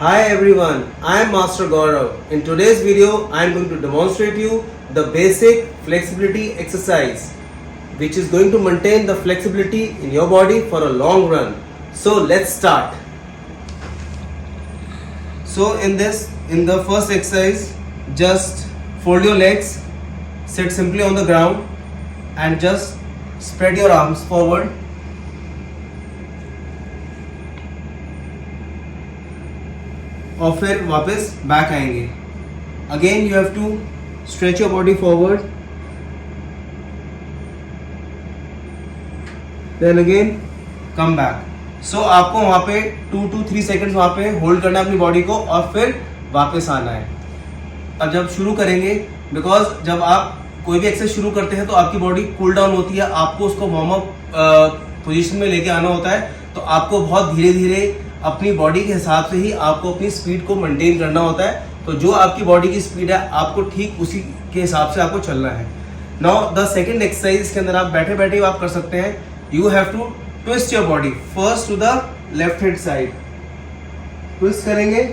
Hi everyone, I am Master Gaurav. In today's video, I am going to demonstrate you the basic flexibility exercise which is going to maintain the flexibility in your body for a long run. So let's start. So in the first exercise, just fold your legs, sit simply on the ground and just spread your arms forward. और फिर वापस back आएंगे. Again you have to stretch your body forward, then again come back. So आपको वहां पे 2 to 3 seconds वहां पे hold करना है अपनी बॉडी को और फिर वापस आना है. अब जब शुरू करेंगे, बिकॉज जब आप कोई भी एक्सरसाइज शुरू करते हैं तो आपकी बॉडी कूल डाउन होती है, आपको उसको वार्म अप पोजीशन में लेके आना होता है. तो आपको बहुत धीरे धीरे अपनी बॉडी के हिसाब से ही आपको अपनी स्पीड को मेंटेन करना होता है. तो जो आपकी बॉडी की स्पीड है आपको ठीक उसी के हिसाब से आपको चलना है. नाउ द सेकंड एक्सरसाइज के अंदर आप बैठे बैठे ही आप कर सकते हैं. You have to twist your body first to the left hand side. Twist करेंगे,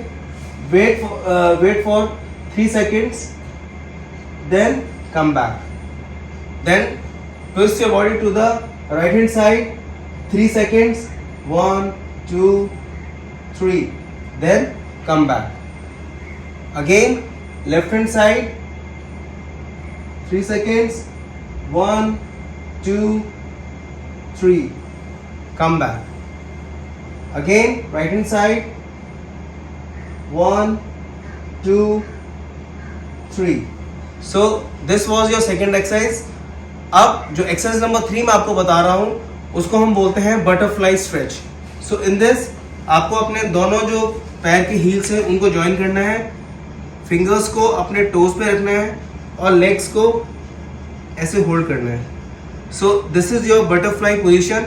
wait for 3 seconds, then come back, then twist your body to the right hand side 3 seconds, 1 2 3, then come back. Again left hand side 3 seconds, 1 2 3, come back. Again right hand side 1 2 3. So this was your second exercise. अब जो exercise number 3 मैं आपको बता रहा हूं उसको हम बोलते हैं butterfly stretch. So in this आपको अपने दोनों जो पैर की हील्स हैं उनको ज्वाइन करना है, फिंगर्स को अपने टोज पे रखना है और लेग्स को ऐसे होल्ड करना है. So this is your butterfly position.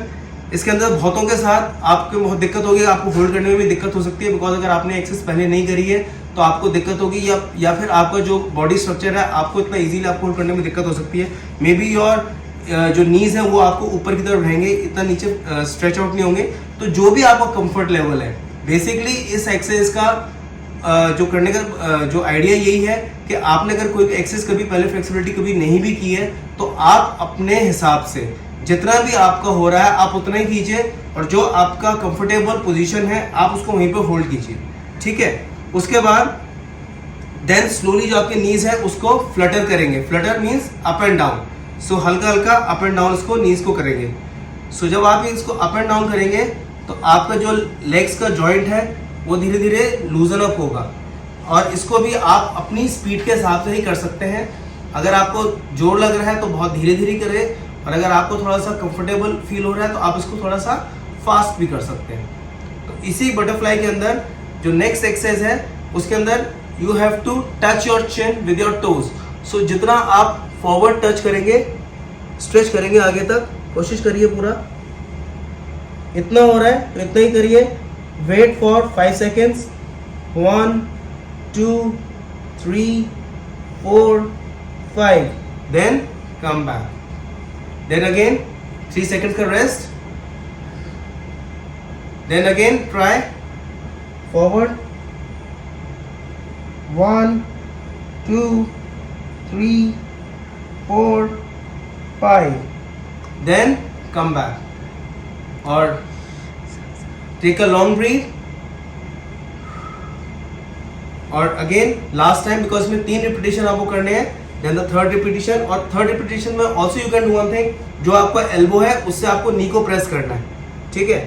इसके अंदर बहुतों के साथ आपको बहुत दिक्कत होगी, आपको होल्ड करने में भी दिक्कत हो सकती है, बिकॉज अगर आपने एक्सरसाइज पहले नहीं करी है तो आपको दिक्कत होगी, या फिर आपका जो बॉडी स्ट्रक्चर है आपको इतना इजीली आपको होल्ड करने में दिक्कत हो सकती है. मे बी योर जो नीज है वो आपको ऊपर की तरफ रहेंगे, इतना नीचे स्ट्रेच आउट नहीं होंगे. तो जो भी आपका कंफर्ट लेवल है, बेसिकली इस एक्सरसाइज का जो करने का जो आइडिया यही है कि आपने अगर कोई एक्सरसाइज कभी पहले फ्लेक्सिबिलिटी कभी नहीं भी की है तो आप अपने हिसाब से जितना भी आपका हो रहा है आप उतना ही कीजिए और जो आपका कंफर्टेबल पोजीशन है आप उसको वहीं पे होल्ड कीजिए. ठीक है. उसके बाद देन स्लोली जो आपके नीज है उसको फ्लटर करेंगे. Flutter means up and down. So हल्का हल्का अप एंड डाउन इसको नीज को करेंगे. सो जब आप इसको अप एंड डाउन करेंगे तो आपका जो लेग्स का जॉइंट है वो धीरे धीरे लूजन अप होगा और इसको भी आप अपनी स्पीड के हिसाब से ही कर सकते हैं. अगर आपको जोर लग रहा है तो बहुत धीरे धीरे करें और अगर आपको थोड़ा सा कंफर्टेबल फील हो रहा है तो आप इसको थोड़ा सा फास्ट भी कर सकते हैं. तो इसी बटरफ्लाई के अंदर जो नेक्स्ट एक्सरसाइज है उसके अंदर you have to touch your chin with your toes. So जितना आप फॉरवर्ड टच करेंगे, स्ट्रेच करेंगे आगे तक, कोशिश करिए पूरा. इतना हो रहा है तो इतना ही करिए. Wait for 5 seconds, 1 2 3 4 5, then come back, then again 3 seconds का rest, then again try forward 1 2 3 4 5, then come back or take a long breath. और अगेन लास्ट टाइम, बिकॉज इसमें 3 रिपीटेशन आपको करने हैं, देन द थर्ड रिपीटेशन. और third repetition में also you can do one thing, जो आपका एल्बो है उससे आपको नी को प्रेस करना है. ठीक है.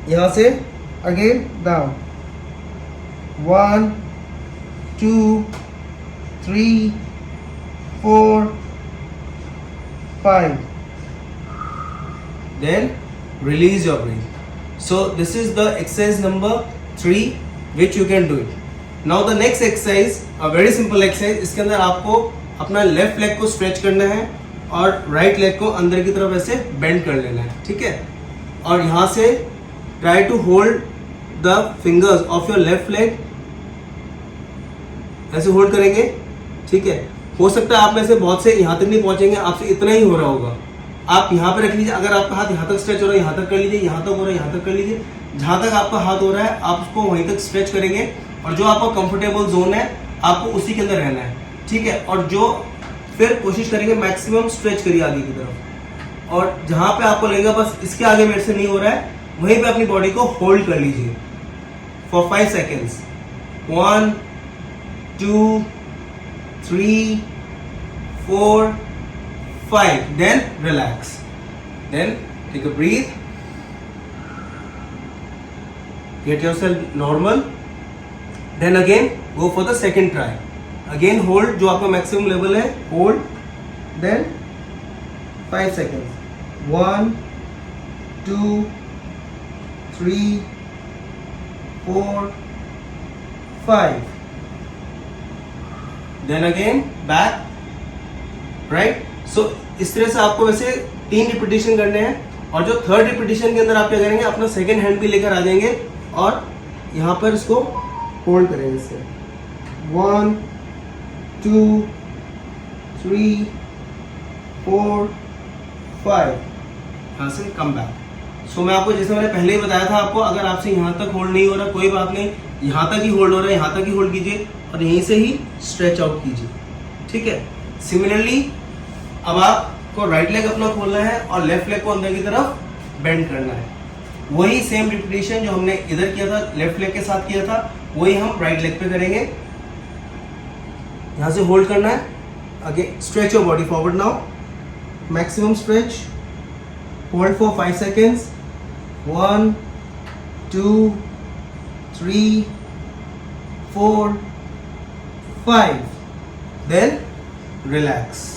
यहां से again down 1 2 3 4 5, then release your breath. So this is the exercise number 3 which you can do it. Now the next exercise, a very simple exercise. इसके अंदर आपको अपना लेफ्ट लेग को स्ट्रेच करना है और राइट लेग को अंदर की तरफ ऐसे बेंड कर लेना है. ठीक है. और यहाँ से try to hold the fingers of your left leg, ऐसे होल्ड करेंगे. ठीक है. हो सकता है आप में से बहुत से यहाँ तक नहीं पहुंचेंगे, आपसे इतना ही हो रहा होगा. आप यहाँ पे रख लीजिए, अगर आपका हाथ यहाँ तक स्ट्रेच हो रहा है यहाँ तक कर लीजिए, यहाँ तक हो रहा है यहाँ तक कर लीजिए. जहां तक आपका हाथ हो रहा है आप उसको वहीं तक स्ट्रेच करेंगे, और जो आपका कंफर्टेबल जोन है आपको उसी के अंदर रहना है, ठीक है। और जो फिर कोशिश करेंगे मैक्सिमम स्ट्रेच करिए आगे की तरफ, और जहां पे आपको लगेगा बस इसके आगे मेरे से नहीं हो रहा है, वहीं पे अपनी बॉडी को होल्ड कर लीजिए for 5 seconds. 1 2 3 4 5, then relax, then take a breathe, get yourself normal, then again go for the second try, again hold जो आपका maximum level है, hold, then 5 seconds, 1 2 3 4 5, then again back, right? सो इस तरह से आपको वैसे 3 रिपीटिशन करने हैं, और जो थर्ड रिपीटिशन के अंदर आप क्या करेंगे, अपना सेकेंड हैंड भी लेकर आ जाएंगे और यहाँ पर इसको होल्ड करेंगे इससे। 1 2 3 4 5, यहाँ से कम बैक। सो मैं आपको जैसे मैंने पहले ही बताया था आपको, अगर आपसे यहाँ तक होल्ड नहीं हो रहा कोई बात नहीं, यहाँ तक ही होल्ड हो रहा है, यहाँ तक ही होल्ड कीजिए और यहीं से ही स्ट्रेच आउट कीजिए, ठीक है। सिमिलरली अब आपको राइट लेग अपना खोलना है और लेफ्ट लेग को अंदर की तरफ बेंड करना है। वही सेम रिपीटिशन जो हमने इधर किया था लेफ्ट लेग के साथ किया था, वही हम राइट लेग पे करेंगे। यहां से होल्ड करना है, again stretch your body forward now, maximum stretch, hold for 5 seconds, 1 2 3 4 5, then relax.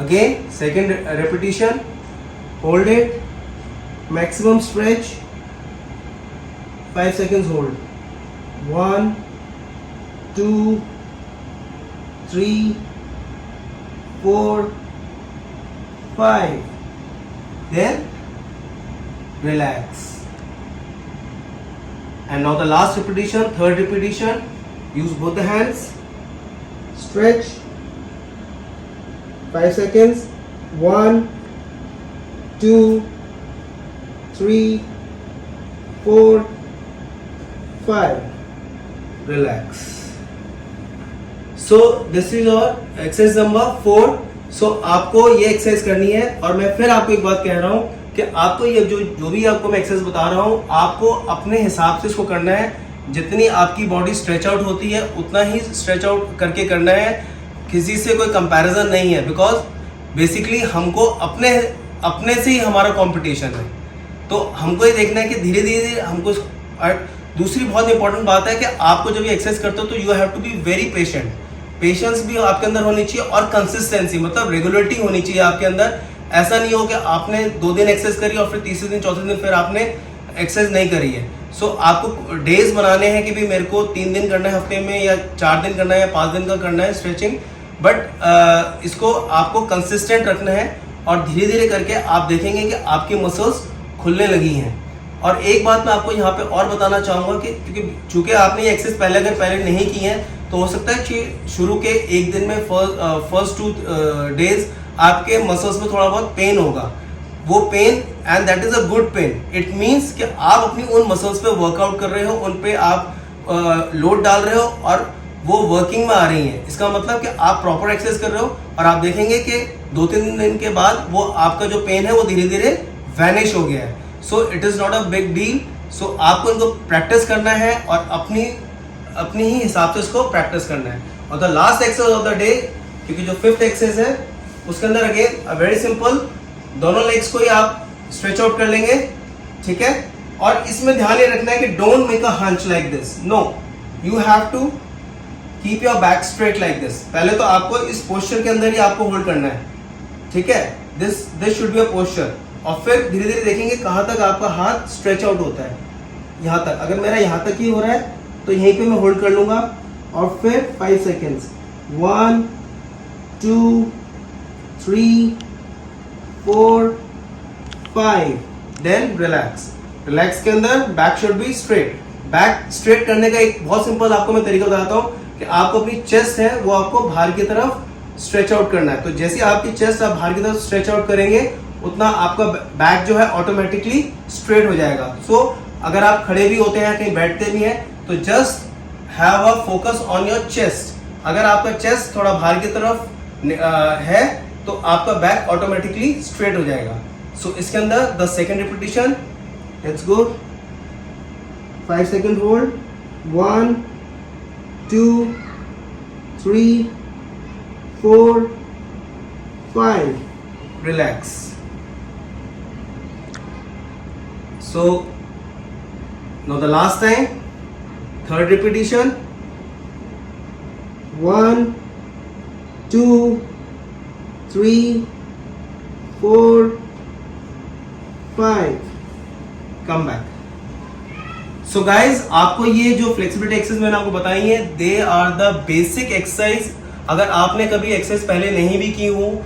Again, second repetition, hold it, maximum stretch, 5 seconds hold, 1 2 3 4 5, then relax. And now the last repetition, third repetition, use both the hands, stretch, 5 seconds, 1 2 3 4 5, relax. So this is our exercise number 4. So आपको ये exercise करनी है, और मैं फिर आपको एक बात कह रहा हूँ कि आपको ये जो भी आपको मैं एक्सरसाइज बता रहा हूँ, आपको अपने हिसाब से इसको करना है। जितनी आपकी बॉडी स्ट्रेच आउट होती है उतना ही स्ट्रेच आउट करके करना है, किसी से कोई कंपैरिजन नहीं है, बिकॉज बेसिकली हमको अपने से ही हमारा कंपटीशन है। तो हमको ये देखना है कि धीरे धीरे हमको। दूसरी बहुत इंपॉर्टेंट बात है कि आपको जब ये एक्सरसाइज करते हो तो you have to be very patient. Patience भी आपके अंदर होनी चाहिए, और कंसिस्टेंसी मतलब रेगुलरिटी होनी चाहिए आपके अंदर। ऐसा नहीं हो कि आपने 2 दिन एक्सरसाइज करी और फिर तीसरे दिन चौथे दिन फिर आपने एक्सरसाइज नहीं करी है। सो आपको डेज बनाने हैं कि भी मेरे को 3 दिन करना है हफ्ते में, या 4 दिन करना है, या 5 दिन का करना है स्ट्रेचिंग, बट इसको आपको कंसिस्टेंट रखना है, और धीरे धीरे करके आप देखेंगे कि आपकी मसल्स खुलने लगी हैं। और एक बात मैं आपको यहाँ पे और बताना चाहूँगा कि क्योंकि चूंकि आपने ये एक्सरसाइज पहले नहीं की है, तो हो सकता है कि शुरू के 1 दिन में फर्स्ट 2 डेज आपके मसल्स में थोड़ा बहुत पेन होगा। वो pain, and that is a good pain, it means कि आप अपनी उन मसल्स पे वर्कआउट कर रहे हो, उन पे आप लोड डाल रहे हो और वो वर्किंग में आ रही है। इसका मतलब कि आप प्रॉपर एक्सरसाइज कर रहे हो, और आप देखेंगे कि 2-3 दिन के बाद वो आपका जो पेन है वो धीरे धीरे वैनिश हो गया है। So it is not a big deal. So आपको इनको प्रैक्टिस करना है और अपनी ही हिसाब से इसको प्रैक्टिस करना है। और the last exercise of the day, क्योंकि जो 5th एक्सरसाइज है उसके अंदर अगेन वेरी सिंपल, दोनों लेग्स को ही आप स्ट्रेच आउट कर लेंगे, ठीक है। और इसमें ध्यान ये रखना है कि don't make a hunch like this, no, you have to keep your back straight like this. पहले तो आपको इस पोस्चर के अंदर ही आपको होल्ड करना है, ठीक है। This should be a posture, और फिर धीरे धीरे देखेंगे कहाँ तक आपका हाथ स्ट्रेच आउट होता है। यहाँ तक, अगर मेरा यहाँ तक ही हो रहा है तो यहीं पे मैं होल्ड कर लूंगा, और फिर 5 सेकेंड्स, 1 2 3 4 5, देन रिलैक्स। रिलैक्स के अंदर back should be straight. Back straight करने का एक बहुत सिंपल आपको मैं तरीका बताता हूँ कि आपको अपनी चेस्ट है वो आपको बाहर की तरफ स्ट्रेच आउट करना है। तो जैसे आपकी चेस्ट आप बाहर की तरफ स्ट्रेच आउट करेंगे, उतना आपका बैक जो है ऑटोमेटिकली स्ट्रेट हो जाएगा। सो अगर आप खड़े भी होते हैं, कहीं बैठते भी हैं, तो just have a focus on your chest. अगर आपका चेस्ट थोड़ा बाहर की तरफ है तो आपका बैक ऑटोमेटिकली स्ट्रेट हो जाएगा। सो इसके अंदर the second repetition, let's go, 5 second hold, 1 2 3 4 5, relax. So now the last time, third repetition, 1 2 3 4 5, come back. So guys, आपको ये जो फ्लेक्सिबिलिटी एक्सरसाइज मैंने आपको बताई है, they are the basic exercise. अगर आपने कभी एक्सरसाइज पहले नहीं भी की हो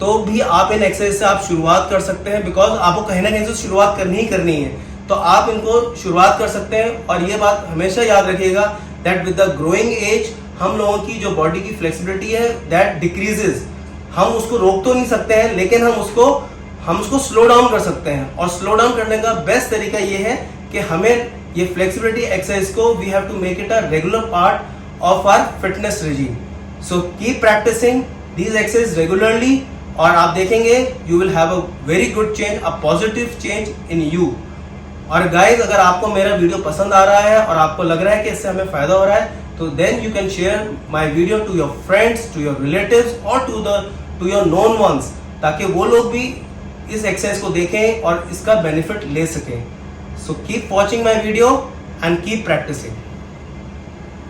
तो भी आप इन एक्सरसाइज से आप शुरुआत कर सकते हैं, बिकॉज आपको कहीं ना कहीं से शुरुआत करनी ही करनी है। तो आप इनको शुरुआत कर सकते हैं। और ये बात हमेशा याद रखिएगा that with the growing age हम लोगों की जो बॉडी की फ्लेक्सिबिलिटी है दैट डिक्रीजेज। हम उसको रोक तो नहीं सकते हैं, लेकिन हम उसको स्लो डाउन कर सकते हैं। और स्लो डाउन करने का बेस्ट तरीका ये है कि हमें ये फ्लेक्सिबिलिटी एक्सरसाइज को we have to make it a regular part of our fitness regime. So keep practising these exercise regularly और आप देखेंगे you will have a very good change, a positive change in you. और guys, अगर आपको मेरा video पसंद आ रहा है और आपको लग रहा है कि इससे हमें फायदा हो रहा है, तो then you can share my video to your friends, to your relatives और टू योर नोन वंस, ताकि वो लोग भी इस एक्सरसाइज को देखें और इसका बेनिफिट ले सकें। So keep watching my video and keep practising.